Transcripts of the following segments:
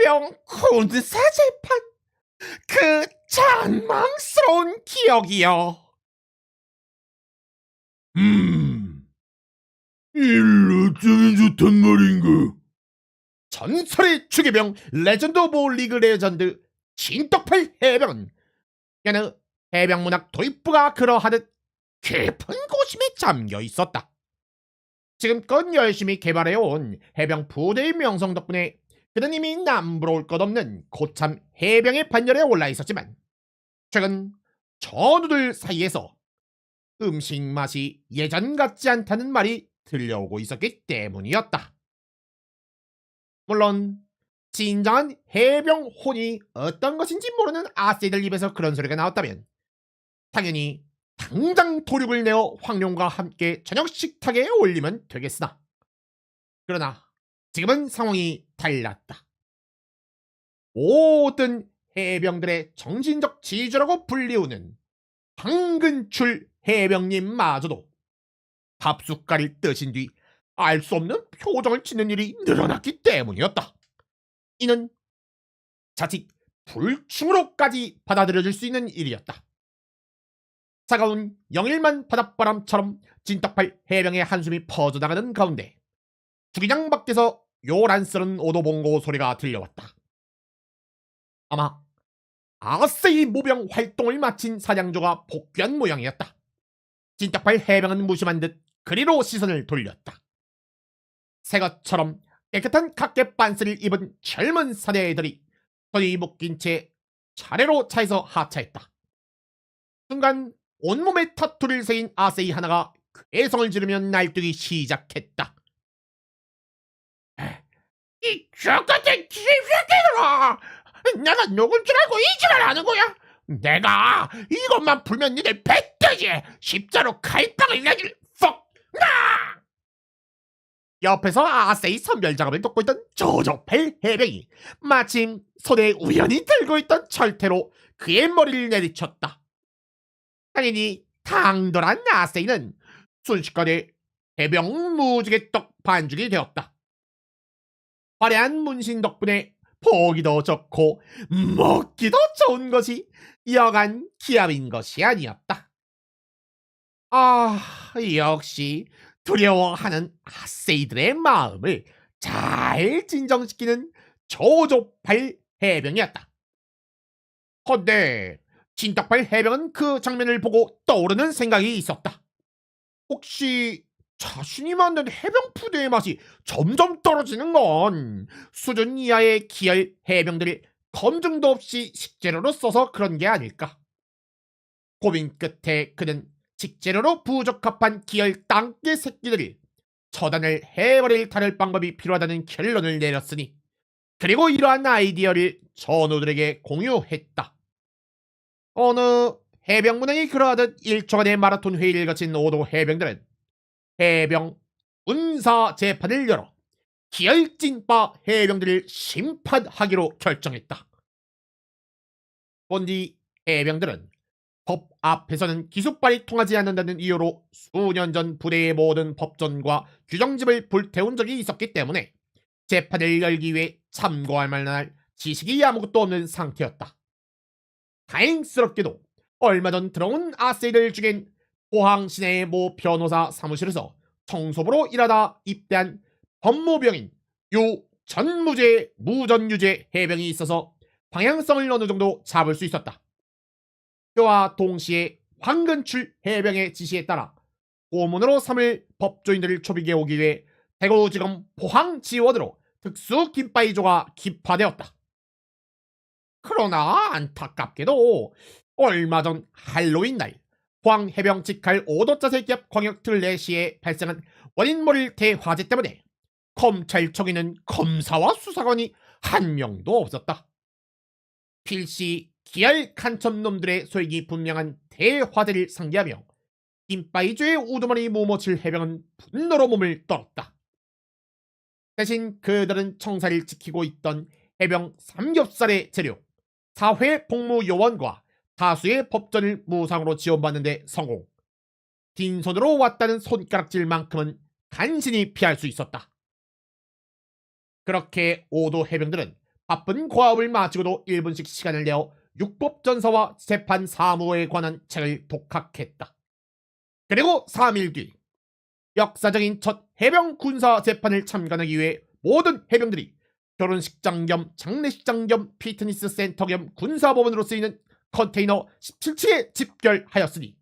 해병 군사 재판, 그 잔망스러운 기억이여. 일로 어쩌면 좋단 말인가? 전설의 주계병 레전드 오브 리그 레전드 진떡팔 해병은 여느 해병문학 도입부가 그러하듯 깊은 고심에 잠겨 있었다. 지금껏 열심히 개발해온 해병 부대의 명성 덕분에 그는 이미 남부러울 것 없는 고참 해병의 반열에 올라 있었지만, 최근 전우들 사이에서 음식 맛이 예전 같지 않다는 말이 들려오고 있었기 때문이었다. 물론 진정한 해병 혼이 어떤 것인지 모르는 아세이들 입에서 그런 소리가 나왔다면 당연히 당장 도륙을 내어 황룡과 함께 저녁 식탁에 올리면 되겠으나, 그러나 지금은 상황이 달랐다. 모든 해병들의 정신적 지주라고 불리우는 황근출 해병님마저도 밥숟갈을 뜨신 뒤 알 수 없는 표정을 짓는 일이 늘어났기 때문이었다. 이는 자칫 불충으로까지 받아들여질 수 있는 일이었다. 차가운 영일만 바닷바람처럼 진떡팔 해병의 한숨이 퍼져나가는 가운데 주기장 밖에서 요란스런 오도봉고 소리가 들려왔다. 아마 아세이 모병 활동을 마친 사냥조가 복귀한 모양이었다. 진떡팔 해병은 무심한 듯 그리로 시선을 돌렸다. 새것처럼 깨끗한 각개 빤스를 입은 젊은 사내들이 손이 묶인 채 차례로 차에서 하차했다. 순간 온몸에 타투를 새긴 아세이 하나가 괴성을 지르며 날뛰기 시작했다. 이 저같은 개새끼들아! 내가 누군 줄 알고 이 짓을 하는 거야? 내가 이것만 풀면 니들 배뜨지! 십자로 칼빵을 내줄 퍽! 나! 옆에서 아세이 선별 작업을 돕고 있던 조조팔 해병이 마침 손에 우연히 들고 있던 철퇴로 그의 머리를 내리쳤다. 당연히 당돌한 아세이는 순식간에 해병 무지개떡 반죽이 되었다. 화려한 문신 덕분에 보기도 좋고 먹기도 좋은 것이 여간 기합인 것이 아니었다. 역시 두려워하는 아세이들의 마음을 잘 진정시키는 조조팔 해병이었다. 헌데 진떡팔 해병은 그 장면을 보고 떠오르는 생각이 있었다. 혹시 자신이 만든 해병 푸드의 맛이 점점 떨어지는 건 수준 이하의 기열 해병들이 검증도 없이 식재료로 써서 그런 게 아닐까? 고민 끝에 그는 식재료로 부적합한 기열 땅개 새끼들이 처단을 해버릴 다를 방법이 필요하다는 결론을 내렸으니, 그리고 이러한 아이디어를 전우들에게 공유했다. 어느 해병문행이 그러하듯 1초간의 마라톤 회의를 거친 오도 해병들은 해병 군사 재판을 열어 기열찐빠 해병들을 심판하기로 결정했다. 본디 해병들은 법 앞에서는 기숙발이 통하지 않는다는 이유로 수년 전 부대의 모든 법전과 규정집을 불태운 적이 있었기 때문에 재판을 열기 위해 참고할 만한 지식이 아무것도 없는 상태였다. 다행스럽게도 얼마 전 들어온 아세이들 중엔 포항 시내의 모 변호사 사무실에서 청소부로 일하다 입대한 법무병인 유 전무제 무전유죄 해병이 있어서 방향성을 어느 정도 잡을 수 있었다. 그와 동시에 황근출 해병의 지시에 따라 고문으로 삼을 법조인들을 초빙해 오기 위해 대구지검 포항 지원으로 특수 긴바이조가 기파되었다. 그러나 안타깝게도 얼마 전 할로윈 날 포항 해병 직할 5도짜세 기업 광역 특례시에 발생한 원인몰이 대화재 때문에 검찰청에는 검사와 수사관이 한 명도 없었다. 필시 기알 간첩놈들의 소익이 분명한 대화재를 상기하며 김바이주의 우두머리 무모칠 해병은 분노로 몸을 떨었다. 대신 그들은 청사를 지키고 있던 해병 삼겹살의 재료, 사회복무요원과 다수의 법전을 무상으로 지원받는데 성공. 빈손으로 왔다는 손가락질만큼은 간신히 피할 수 있었다. 그렇게 오도 해병들은 바쁜 고압을 마치고도 1분씩 시간을 내어 육법전서와 재판 사무에 관한 책을 독학했다. 그리고 3일 뒤 역사적인 첫 해병 군사 재판을 참관하기 위해 모든 해병들이 결혼식장 겸 장례식장 겸 피트니스 센터 겸 군사법원으로 쓰이는 컨테이너 17층에 집결하였으니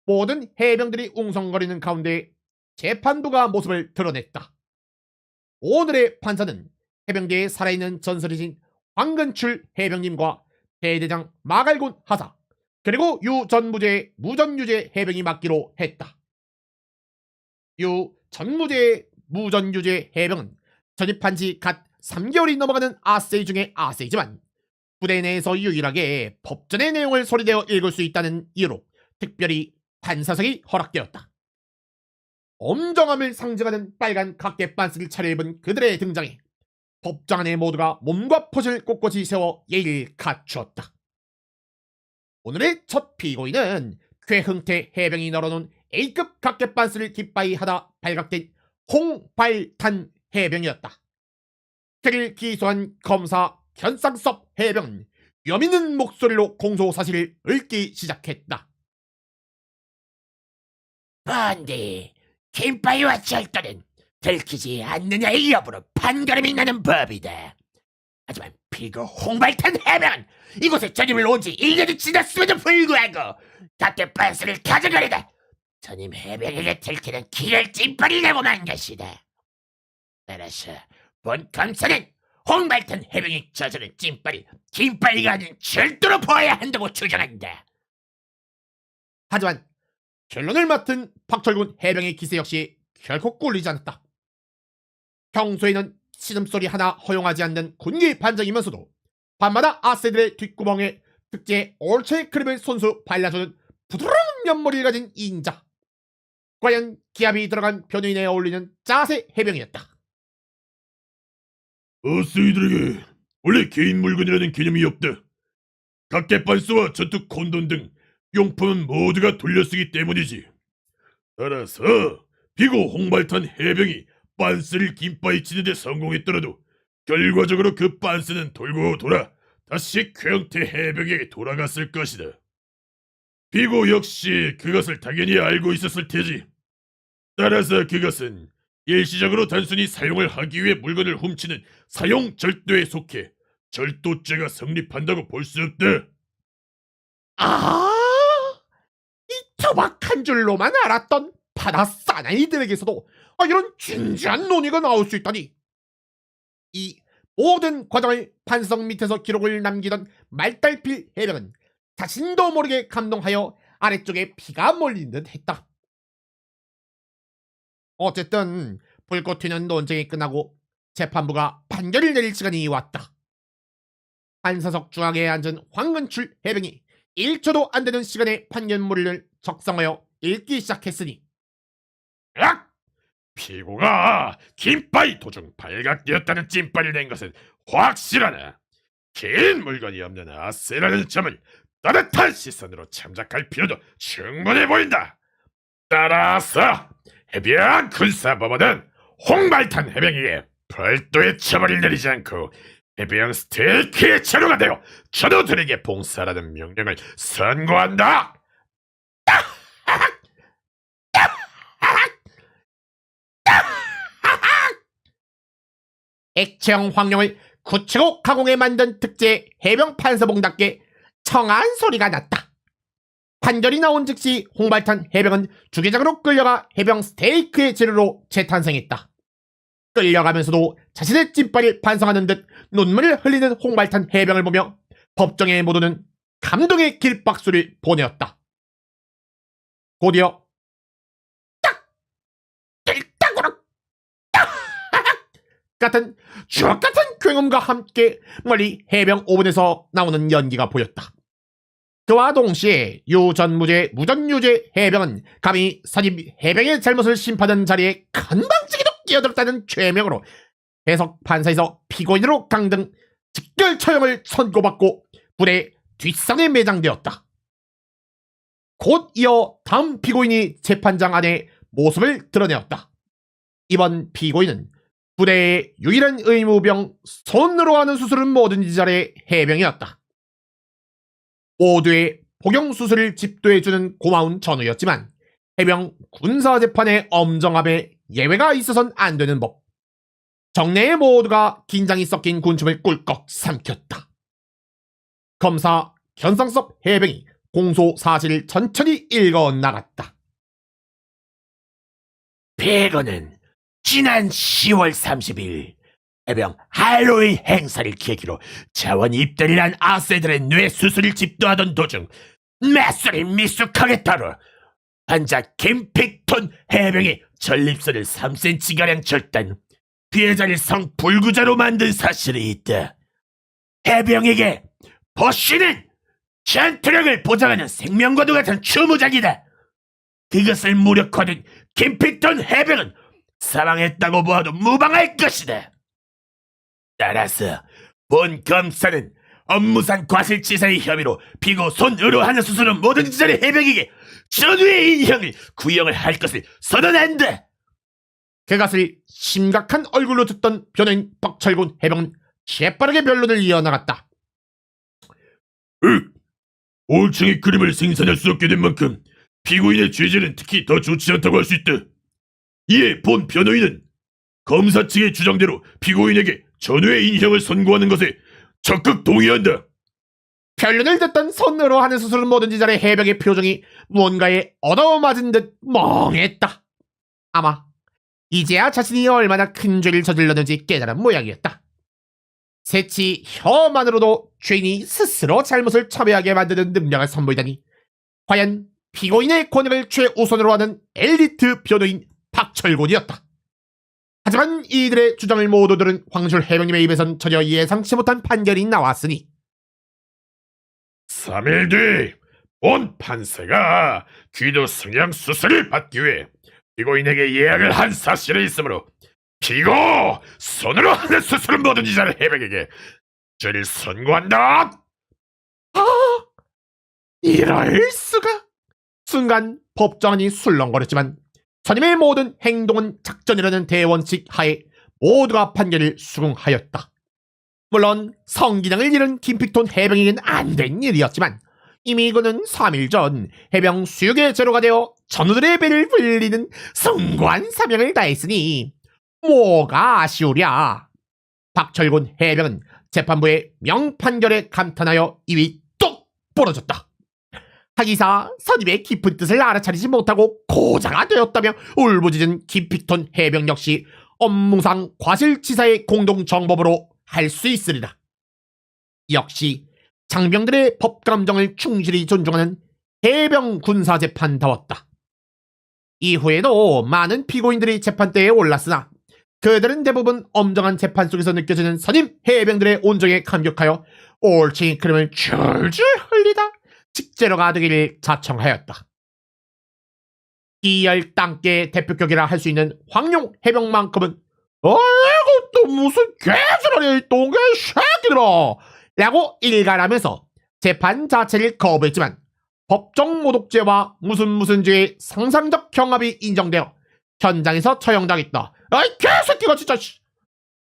모든 해병들이 웅성거리는 가운데 재판부가 모습을 드러냈다. 오늘의 판사는 해병대에 살아있는 전설이신 황근출 해병님과 대대장 마갈곤 하사 그리고 유 전무제 무전유제 해병이 맡기로 했다. 유 전무제 무전유제 해병은 전입한 지 갓 3개월이 넘어가는 아세이 중에 아세이지만 부대 내에서 유일하게 법전의 내용을 소리내어 읽을 수 있다는 이유로 특별히 판사석이 허락되었다. 엄정함을 상징하는 빨간 각계 빤스를 차려입은 그들의 등장에 법정 안에 모두가 몸과 포즈를 꼿꼿이 세워 예의를 갖추었다. 오늘의 첫 피고인은 괴흥태 해병이 널어놓은 A급 각계 빤스를 깃바이 하다 발각된 홍발탄 해병이었다. 그를 기소한 검사 견상섭 해병은 위험 있는 목소리로 공소 사실을 읽기 시작했다. 반대 김바위와 절도는 들키지 않느냐의 여부로 판가름이 나는 법이다. 하지만 피고 홍발탄 해병은 이곳에 전임을 온 지 1년이 지났음에도 불구하고 각계 빤스를 가져가려다 전임 해병에게 들키는 길을 찐빨이 내고 만 것이다. 따라서 본 검사는 홍발탄 해병이 저지른 찐빨이 김빨이가 아닌 절도로 보아야 한다고 주장한다. 하지만 결론을 맡은 박철군 해병의 기세 역시 결코 꿀리지 않았다. 평소에는 신음소리 하나 허용하지 않는 군기 반장이면서도 밤마다 아세들의 뒷구멍에 특제 올체 크림을 손수 발라주는 부드러운 면머리를 가진 인자. 과연 기압이 들어간 변호인에 어울리는 짜세 해병이었다. 아세이들에게 원래 개인 물건이라는 개념이 없다. 각계 빤스와 전투 콘돔 등 용품은 모두가 돌려쓰기 때문이지. 따라서 비고 홍발탄 해병이 빤스를 김바위 치는데 성공했더라도 결과적으로 그 빤스는 돌고 돌아 다시 괴형태 해병에게 돌아갔을 것이다. 비고 역시 그것을 당연히 알고 있었을 테지. 따라서 그것은 일시적으로 단순히 사용을 하기 위해 물건을 훔치는 사용 절도에 속해 절도죄가 성립한다고 볼 수 없다. 이 투박한 줄로만 알았던 바다 사나이들에게서도 이런 진지한 논의가 나올 수 있다니. 이 모든 과정을 판석 밑에서 기록을 남기던 말달필 해병은 자신도 모르게 감동하여 아래쪽에 피가 몰리는 듯 했다. 어쨌든 불꽃 튀는 논쟁이 끝나고 재판부가 판결을 내릴 시간이 왔다. 판사석 중앙에 앉은 황근출 해병이 1초도 안 되는 시간에 판결문을 적성하여 읽기 시작했으니 피고가 김바위 도중 발각되었다는 찐빨을 낸 것은 확실하나 긴 물건이 없는 아세라는 점을 따뜻한 시선으로 참작할 필요도 충분해 보인다. 따라서 해병 군사법원은 홍발탄 해병에게 별도의 처벌을 내리지 않고 해병 스테이크에 체류가 되어 전우들에게 봉사라는 명령을 선고한다. 액체형 황룡을 굳히고 가공해 만든 특제 해병 판사봉답게 청아한 소리가 났다. 판결이 나온 즉시 홍발탄 해병은 주계장으로 끌려가 해병 스테이크의 재료로 재탄생했다. 끌려가면서도 자신의 찐빨을 반성하는 듯 눈물을 흘리는 홍발탄 해병을 보며 법정의 모두는 감동의 길박수를 보내었다. 곧이어 같은 주옥 같은 굉음과 함께 멀리 해병 5분에서 나오는 연기가 보였다. 그와 동시에 유전무제 무전유제 해병은 감히 선임 해병의 잘못을 심판하는 자리에 건방지게도 끼어들었다는 죄명으로 배석 판사에서 피고인으로 강등 직결 처형을 선고받고 부대 뒷산에 매장되었다. 곧 이어 다음 피고인이 재판장 안에 모습을 드러내었다. 이번 피고인은 부대의 유일한 의무병 손으로 하는 수술은 뭐든지 잘해 해병이었다. 모두의 복용 수술을 집도해주는 고마운 전우였지만 해병 군사재판의 엄정함에 예외가 있어선 안 되는 법. 정내의 모두가 긴장이 섞인 군침을 꿀꺽 삼켰다. 검사 견상섭 해병이 공소 사실을 천천히 읽어 나갔다. 피고는 지난 10월 30일 해병 할로윈 행사를 계기로 자원 입대를 한 아세들의 뇌 수술을 집도하던 도중 메소리 미숙하게 따로 환자 김픽톤 해병이 전립선을 3cm가량 절단, 피해자를 성불구자로 만든 사실이 있다. 해병에게 보씨는 전투력을 보장하는 생명과도 같은 추모작이다. 그것을 무력화된 김픽톤 해병은 사망했다고 보아도 무방할 것이다. 따라서 본 검사는 업무상 과실치사의 혐의로 피고 손으로 하는 수술은 모든 지자리 해병에게 전후의 인형을 구형을 할 것을 선언한다. 그것을 심각한 얼굴로 듣던 변호인 박철곤 해병은 재빠르게 변론을 이어나갔다. 올챙이 그림을 생산할 수 없게 된 만큼 피고인의 죄질은 특히 더 좋지 않다고 할 수 있다. 이에 본 변호인은 검사 측의 주장대로 피고인에게 전후의 인형을 선고하는 것에 적극 동의한다. 변론을 듣던 손으로 하는 수술은 뭐든지 잘해 해병의 표정이 무언가에 얻어맞은 듯 멍했다. 아마 이제야 자신이 얼마나 큰 죄를 저질렀는지 깨달은 모양이었다. 새치 혀만으로도 죄인이 스스로 잘못을 첨예하게 만드는 능력을 선보이다니 과연 피고인의 권익을 최우선으로 하는 엘리트 변호인 박철곤이었다. 하지만 이들의 주장을 모두 들은 황술 해병님의 입에선 전혀 예상치 못한 판결이 나왔으니 3일 뒤 본 판사가 귀도 성형 수술을 받기 위해 피고인에게 예약을 한 사실이 있으므로 피고 손으로 하는 수술은 뭐든지 잘해 해병에게 죄를 선고한다. 이럴 수가. 순간 법정이 술렁거렸지만 선임의 모든 행동은 작전이라는 대원칙 하에 모두가 판결을 수긍하였다. 물론 성기능을 잃은 김픽톤 해병에게는 안 된 일이었지만 이미 그는 3일 전 해병 수육의 제로가 되어 전우들의 배를 불리는 숭고한 사명을 다했으니 뭐가 아쉬우랴. 박철곤 해병은 재판부의 명판결에 감탄하여 입이 뚝 부러졌다. 하기사 선임의 깊은 뜻을 알아차리지 못하고 고자가 되었다며 울부짖은 김픽톤 해병 역시 업무상 과실치사의 공동정범으로 할 수 있으리라. 역시 장병들의 법감정을 충실히 존중하는 해병 군사재판다웠다. 이후에도 많은 피고인들이 재판대에 올랐으나 그들은 대부분 엄정한 재판 속에서 느껴지는 선임 해병들의 온정에 감격하여 올챙이 크림을 줄줄 흘리다 직제로가 되기를 자청하였다. 이열 땅계 대표격이라 할 수 있는 황룡 해병만큼은 아이고 또 무슨 개소리야 똥개 새끼들아 라고 일갈하면서 재판 자체를 거부했지만 법정 모독죄와 무슨 죄의 상상적 경합이 인정되어 현장에서 처형당했다. 아이 개새끼가 진짜.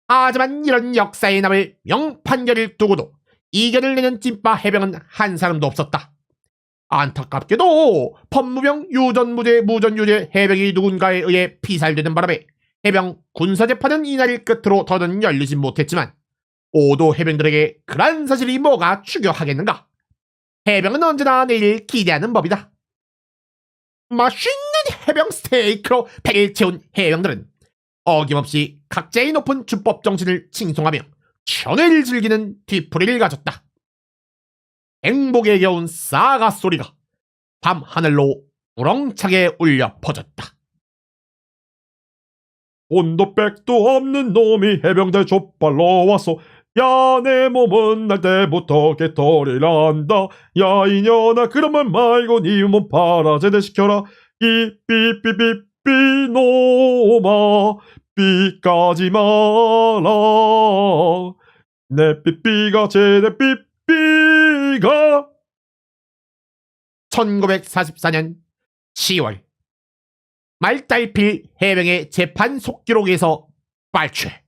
하지만 이런 역사에 남을 명판결을 두고도 이견을 내는 찐빠 해병은 한 사람도 없었다. 안타깝게도 법무병 유전무죄 무전유죄 해병이 누군가에 의해 피살되는 바람에 해병 군사재판은 이날을 끝으로 더는 열리지 못했지만 오도 해병들에게 그런 사실이 뭐가 중요하겠는가. 해병은 언제나 내일 기대하는 법이다. 맛있는 해병 스테이크로 배를 채운 해병들은 어김없이 각자의 높은 주법 정신을 칭송하며 천회를 즐기는 뒤풀이를 가졌다. 행복에 겨운 싸가 소리가 밤하늘로 우렁차게 울려 퍼졌다. 온도 백도 없는 놈이 해병대 족발로 왔어. 야 내 몸은 날 때부터 개털이란다. 야 이년아 그런 말 말고 네 몸 팔아 제대시켜라. 이 삐삐삐삐 놈아 삐까지 마라. 내 삐삐가 제대 삐삐가 1944년 10월 말달필 해병의 재판 속기록에서 발췌.